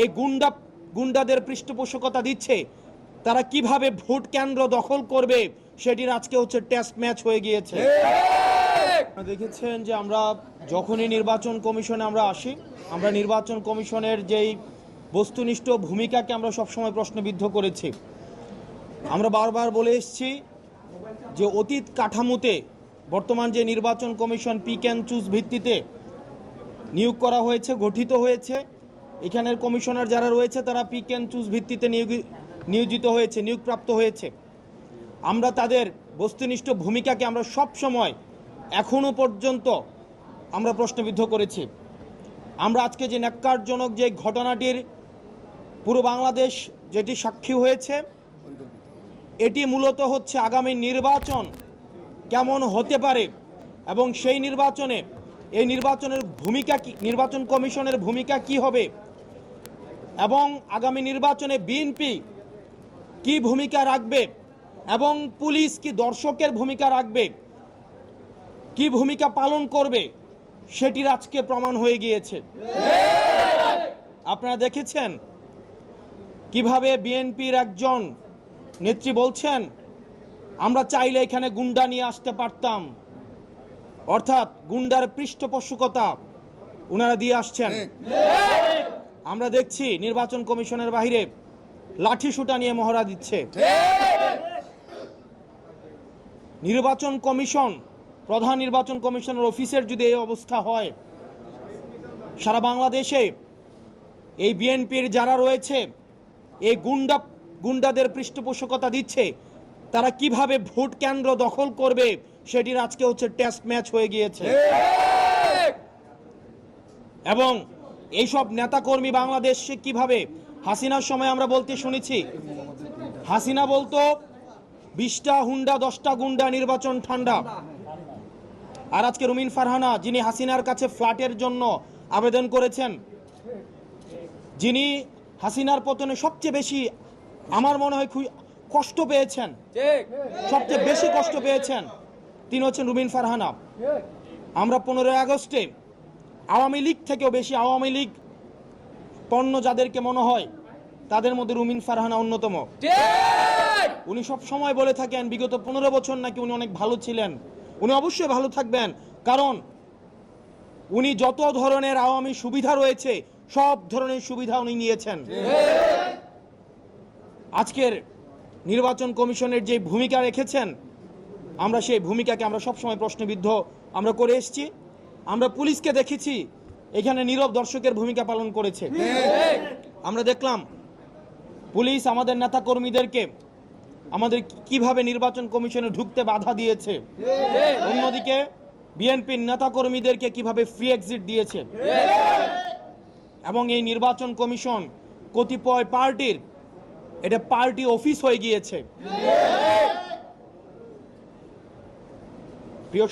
এই গুন্ডাদের পৃষ্ঠপোষকতা দিচ্ছে, তারা কিভাবে ভোট কেন্দ্র দখল করবে সেটির আজকে হচ্ছে টেস্ট ম্যাচ হয়ে গিয়েছে। দেখেছেন যে আমরা যখনই নির্বাচন কমিশনে আমরা আসি, আমরা নির্বাচন কমিশনের যেই বস্তুনিষ্ঠ ভূমিকাকে আমরা সবসময় প্রশ্নবিদ্ধ করেছি। আমরা বারবার বলে এসেছি যে অতীত কাঠামোতে বর্তমান যে নির্বাচন কমিশন পিক অ্যান্ড চুজ ভিত্তিতে নিয়োগ করা হয়েছে, গঠিত হয়েছে, এখানের কমিশনার যারা রয়েছে তারা পিক অ্যান্ড চুজ ভিত্তিতে নিয়োজিত হয়েছে, নিয়োগপ্রাপ্ত হয়েছে। আমরা তাদের বস্তুনিষ্ঠ ভূমিকাকে আমরা সব সময় এখনো পর্যন্ত আমরা প্রশ্নবিদ্ধ করেছি। আমরা আজকে যে ন্যাক্কারজনক যে ঘটনাটির পুরো বাংলাদেশ যেটি সাক্ষী হয়েছে, এটি মূলত হচ্ছে আগামী নির্বাচন কেমন হতে পারে এবং সেই নির্বাচনে এই নির্বাচনের ভূমিকা কি, নির্বাচন কমিশনের ভূমিকা কি হবে এবং আগামী নির্বাচনে বিএনপি কি ভূমিকা রাখবে এবং পুলিশ কি দর্শকের ভূমিকা রাখবে, কি ভূমিকা পালন করবে, সেটির আজকে প্রমাণ হয়ে গিয়েছে। আপনারা দেখেছেন কিভাবে বিএনপির একজন নেত্রী বলছেন আমরা চাইলে এখানে গুন্ডা নিয়ে আসতে পারতাম, অর্থাৎ গুন্ডার পৃষ্ঠপোষকতা ওনারা দিয়ে আসছেন। আমরা দেখছি নির্বাচন কমিশনের বাইরে লাঠি সুটা নিয়ে মহড়া দিচ্ছে। নির্বাচন কমিশন, প্রধান নির্বাচন কমিশনের অফিসের যদি এই অবস্থা হয়, সারা বাংলাদেশে এই বিএনপির যারা রয়েছে এই গুন্ডাদের পৃষ্ঠপোষকতা দিচ্ছে, তারা কিভাবে ভোট কেন্দ্র দখল করবে সেটির আজকে হচ্ছে টেস্ট ম্যাচ হয়ে গিয়েছে। এবং এইসব নেতাকর্মী বাংলাদেশে কিভাবে, হাসিনার সময় আমরা বলতে শুনেছি, হাসিনা বলতো 20টা হুন্ডা 10টা গুন্ডা নির্বাচন ঠান্ডা। আর আজকে রুমিন ফারহানা, যিনি হাসিনার কাছে ফ্ল্যাটের জন্য আবেদন করেছেন, যিনি হাসিনার পতনে সবচেয়ে বেশি আমার মনে হয় কষ্ট পেয়েছেন, সবচেয়ে বেশি কষ্ট পেয়েছেন, তিনি হচ্ছেন রুমিন ফারহানা। আমরা 15 আগস্টে আওয়ামী লীগ থেকেও বেশি আওয়ামী লীগ পণ্য যাদেরকে মনে হয় তাদের মধ্যে রুমিন ফারহানা অন্যতম। উনি সব সময় বলে থাকেন বিগত 15 বছর নাকি উনি অনেক ভালো ছিলেন। উনি অবশ্যই ভালো থাকবেন, কারণ উনি যত ধরনের আওয়ামী সুবিধা রয়েছে সব ধরনের সুবিধা উনি নিয়েছেন। আজকের নির্বাচন কমিশনের যে ভূমিকা রেখেছেন, আমরা সেই ভূমিকাকে আমরা সবসময় প্রশ্নবিদ্ধ আমরা করে এসেছি। আমরা পুলিশকে দেখেছি এখানে নীরব দর্শকের ভূমিকা পালন করেছে। আমরা দেখলাম পুলিশ আমাদের নেতা কর্মীদেরকে আমাদের কিভাবে নির্বাচন কমিশনে ঢুকতে বাধা দিয়েছে, অন্যদিকে বিএনপির নেতা কর্মীদেরকে কিভাবে ফ্রি এক্সিট দিয়েছে। এবং এই নির্বাচন কমিশন কতিপয় পার্টির এটা পার্টি অফিস হয়ে গিয়েছে। প্রিয়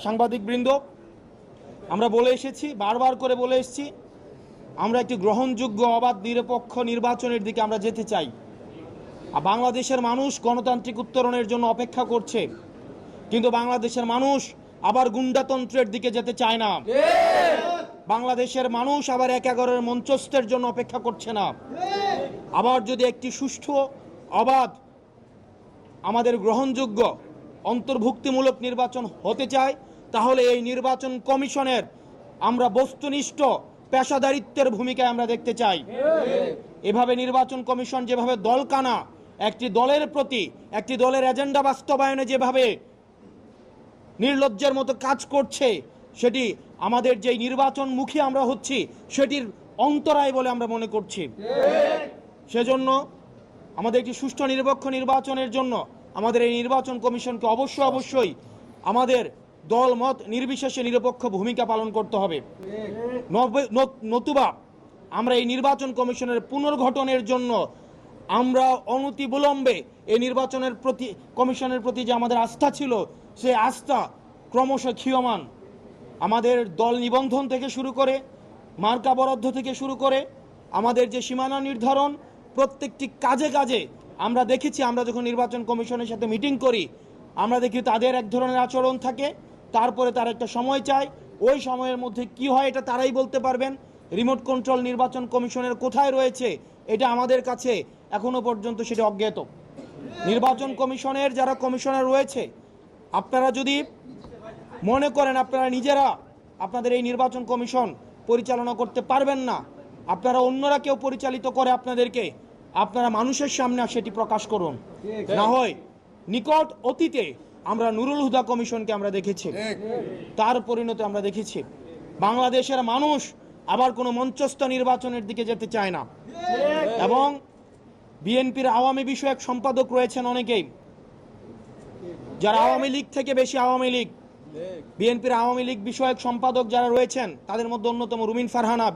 সাংবাদিক বৃন্দ, আমরা বলে এসেছি, বারবার করে বলে এসেছি, আমরা একটি গ্রহণযোগ্য অবাধ নিরপেক্ষ নির্বাচনের দিকে আমরা যেতে চাই। আর বাংলাদেশের মানুষ গণতান্ত্রিক উত্তরণের জন্য অপেক্ষা করছে, কিন্তু বাংলাদেশের মানুষ আবার গুন্ডাতন্ত্রের দিকে যেতে চায় না। বাংলাদেশের মানুষ আবার 1-11 মঞ্চস্থের জন্য অপেক্ষা করছে না। আবার যদি একটি সুষ্ঠু, অবাধ, আমাদের গ্রহণযোগ্য অন্তর্ভুক্তিমূলক নির্বাচন হতে চায়, তাহলে এই নির্বাচন কমিশনের আমরা বস্তুনিষ্ঠ পেশাদারিত্বের ভূমিকায় আমরা দেখতে চাই। এভাবে নির্বাচন কমিশন যেভাবে দলকানা একটি দলের প্রতি, একটি দলের এজেন্ডা বাস্তবায়নে যেভাবে নির্লজ্জের মতো কাজ করছে, সেটি আমাদের যেই নির্বাচনমুখী আমরা হচ্ছি সেটির অন্তরায় বলে আমরা মনে করছি। সেজন্য আমাদের একটি সুষ্ঠু নিরপেক্ষ নির্বাচনের জন্য আমাদের এই নির্বাচন কমিশনকে অবশ্যই আমাদের দল মত নির্বিশেষে নিরপেক্ষ ভূমিকা পালন করতে হবে। নতুবা আমরা এই নির্বাচন কমিশনের পুনর্গঠনের জন্য আমরা অনতিবিলম্বে এই নির্বাচনের প্রতি, কমিশনের প্রতি যে আমাদের আস্থা ছিল, সেই আস্থা ক্রমশ ক্ষীয়মান। আমাদের দল নিবন্ধন থেকে শুরু করে, মার্কা বরাদ্দ থেকে শুরু করে, আমাদের যে সীমানা নির্ধারণ, প্রত্যেকটি কাজে কাজে আমরা দেখেছি, আমরা যখন নির্বাচন কমিশনের সাথে মিটিং করি আমরা দেখি তাদের এক ধরনের আচরণ থাকে, তারপরে তারা একটা সময় চায়, ওই সময়ের মধ্যে কি হয় এটা তারাই বলতে পারবেন। রিমোট কন্ট্রোল নির্বাচন কমিশনের কোথায় রয়েছে এটা আমাদের কাছে এখনো পর্যন্ত সেটা অজ্ঞাত। নির্বাচন কমিশনের যারা কমিশনার রয়েছে, আপনারা যদি মনে করেন আপনারা নিজেরা আপনাদের এই নির্বাচন কমিশন পরিচালনা করতে পারবেন না, আপনারা অন্যরা কেউ পরিচালিত করে আপনাদেরকে, আপনারা মানুষের সামনে সেটি প্রকাশ করুন। না হয় নিকট অতীতে আমরা নুরুল হুদা কমিশনকে আমরা দেখেছি, তার পরিণতি আমরা দেখেছি। বাংলাদেশের মানুষ আবার কোনো মঞ্চস্থ নির্বাচনের দিকে যেতে চায় না। এবং বিএনপির আওয়ামী বিষয়ক সম্পাদক রয়েছেন অনেকেই, যারা আওয়ামী লীগ থেকে বেশি আওয়ামী লীগ। বিএনপির আওয়ামী লীগ বিষয়ক সম্পাদক যারা রয়েছেন তাদের মধ্যে অন্যতম রুমিন ফারহানা,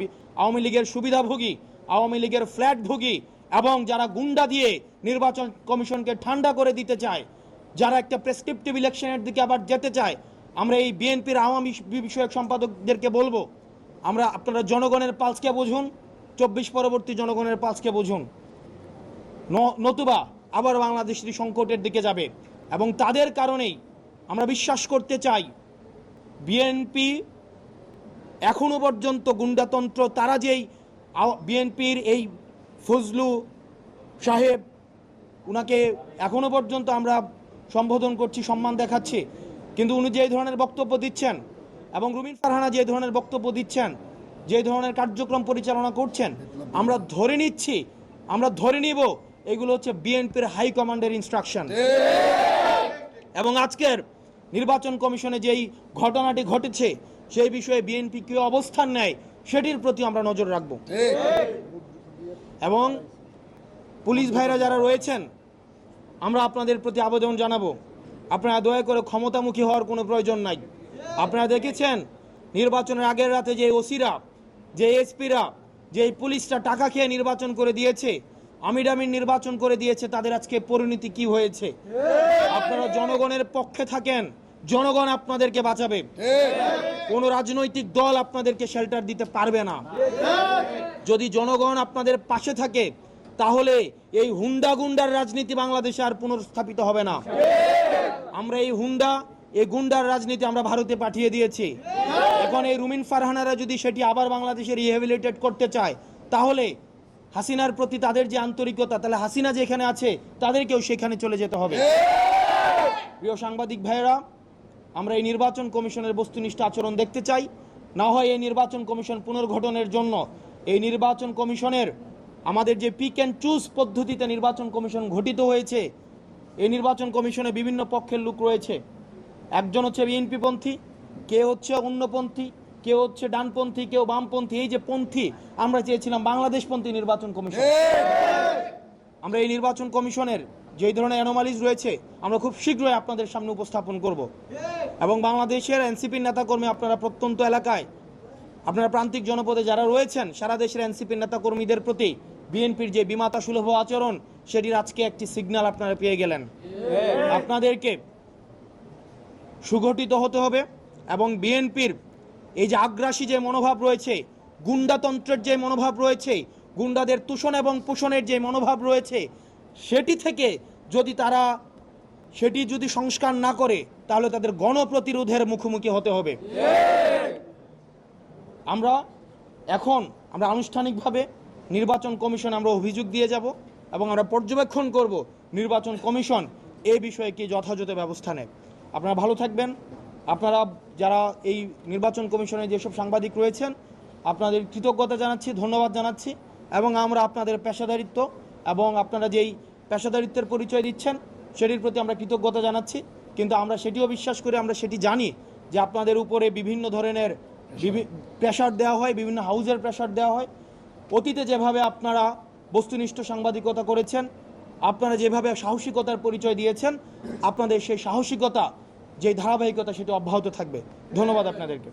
আওয়ামী লীগের সুবিধাভোগী, আওয়ামী লীগের ফ্ল্যাটভোগী, এবং যারা গুন্ডা দিয়ে নির্বাচন কমিশনকে ঠান্ডা করে দিতে চায়, যারা একটা প্রেসক্রিপটিভ ইলেকশনের দিকে আবার যেতে চায়। আমরা এই বিএনপির আওয়ামী বিষয়ক সম্পাদকদেরকে বলবো, আপনারা জনগণের পালসকে বুঝুন, 24 পরবর্তী জনগণের পালসকে বুঝুন, নতুবা আবার বাংলাদেশ সংকটের দিকে যাবে। এবং তাদের কারণেই আমরা বিশ্বাস করতে চাই বিএনপি এখনো পর্যন্ত গুন্ডাতন্ত্র, তারা যেই বিএনপির এই ফজলু সাহেব, উনাকে এখনো পর্যন্ত আমরা সম্বোধন করছি, সম্মান দেখাচ্ছি, কিন্তু উনি যে ধরনের বক্তব্য দিচ্ছেন এবং রুমিন ফারহানা যে ধরনের বক্তব্য দিচ্ছেন, যে ধরনের কার্যক্রম পরিচালনা করছেন, আমরা ধরে নিব এগুলো হচ্ছে বিএনপির হাইকমান্ডের ইনস্ট্রাকশন। এবং আজকের নির্বাচন কমিশনে যেই ঘটনাটি ঘটেছে সেই বিষয়ে বিএনপি কি অবস্থান নেয় সেটির প্রতি আমরা নজর রাখব। এবং পুলিশ ভাইরা যারা রয়েছেন, আমরা আপনাদের প্রতি আবেদন জানাবো, আপনারা দয়া করে ক্ষমতামুখী হওয়ার কোনো প্রয়োজন নাই। আপনারা দেখেছেন নির্বাচনের আগের রাতে যে ওসিরা, যে এসপিরা, যে পুলিশটা টাকা খেয়ে নির্বাচন করে দিয়েছে, আমিডামিন নির্বাচন করে দিয়েছে, তাদের আজকে পরিণতি কি হয়েছে। আপনারা জনগণের পক্ষে থাকেন, জনগণ আপনাদেরকে বাঁচাবে, কোনো রাজনৈতিক দল আপনাদেরকে শেল্টার দিতে পারবে না। যদি জনগণ আপনাদের পাশে থাকে তাহলে এই হুন্ডা গুন্ডার রাজনীতি বাংলাদেশে আর পুনর্স্থাপিত হবে না। আমরা এই গুন্ডার রাজনীতি আমরা ভারতে পাঠিয়ে দিয়েছি। এখন এই রুমিন ফারহানারা যদি সেটি আবার বাংলাদেশে রিহ্যাবিলিটেট করতে চায়, তাহলে হাসিনার প্রতি তাদের যে আন্তরিকতা, তাহলে হাসিনা যেখানে আছে তাদেরকেও সেখানে চলে যেতে হবে। প্রিয় সাংবাদিক ভাইয়েরা, আমরা এই নির্বাচন কমিশনের বস্তুনিষ্ঠ আচরণ দেখতে চাই। না হয় এই নির্বাচন কমিশন পুনর্গঠনের জন্য এই নির্বাচন কমিশনের আমাদের যে পিক অ্যান্ড চুজ পদ্ধতিতে নির্বাচন কমিশন গঠিত হয়েছে, এই নির্বাচন কমিশনে বিভিন্ন পক্ষের লোক রয়েছে। একজন হচ্ছে বিএনপিপন্থী, কেউ হচ্ছে অন্যপন্থী, কেউ হচ্ছে ডানপন্থী, কেউ বামপন্থী। এই যে পন্থী, আমরা চেয়েছিলাম বাংলাদেশপন্থী নির্বাচন কমিশন। আমরা এই নির্বাচন কমিশনের যেই ধরনের অ্যানোমালিজ রয়েছে আমরা খুব শীঘ্রই আপনাদের সামনে উপস্থাপন করব। এবং বাংলাদেশের এনসিপির নেতাকর্মী, আপনারা প্রত্যন্ত এলাকায়, আপনারা প্রান্তিক জনপদে যারা রয়েছেন, সারা দেশের এনসিপির নেতাকর্মীদের প্রতি বিএনপির যে বিমাতা সুলভ আচরণ, সেটির আজকে একটি সিগন্যাল আপনারা পেয়ে গেলেন। আপনাদেরকে সুগঠিত হতে হবে এবং বিএনপির এই যে আগ্রাসী যে মনোভাব রয়েছে, গুন্ডাতন্ত্রের যে মনোভাব রয়েছে, গুন্ডাদের তুষণ এবং পোষণের যে মনোভাব রয়েছে, সেটি থেকে যদি সংস্কার না করে তাহলে তাদের গণপ্রতিরোধের মুখোমুখি হতে হবে। আমরা আনুষ্ঠানিকভাবে নির্বাচন কমিশন আমরা অভিযোগ দিয়ে যাব এবং আমরা পর্যবেক্ষণ করব নির্বাচন কমিশন এই বিষয়ে কি যথাযথ ব্যবস্থা নেয়। আপনারা ভালো থাকবেন। আপনারা যারা এই নির্বাচন কমিশনের যেসব সাংবাদিক রয়েছেন, আপনাদের কৃতজ্ঞতা জানাচ্ছি, ধন্যবাদ জানাচ্ছি। এবং আমরা আপনাদের পেশাদারিত্ব এবং আপনারা যেই পেশাদারিত্বের পরিচয় দিচ্ছেন সেটির প্রতি আমরা কৃতজ্ঞতা জানাচ্ছি। কিন্তু আমরা সেটিও বিশ্বাস করি, আমরা সেটি জানি যে আপনাদের উপরে বিভিন্ন ধরনের প্রেশার দেওয়া হয়, বিভিন্ন হাউজের প্রেশার দেওয়া হয়। অতীতে যেভাবে আপনারা বস্তুনিষ্ঠ সাংবাদিকতা করেছেন, আপনারা যেভাবে সাহসিকতার পরিচয় দিয়েছেন, আপনাদের সেই সাহসিকতা, যে ধারাবাহিকতা, সেটি অব্যাহত থাকবে। ধন্যবাদ আপনাদেরকে।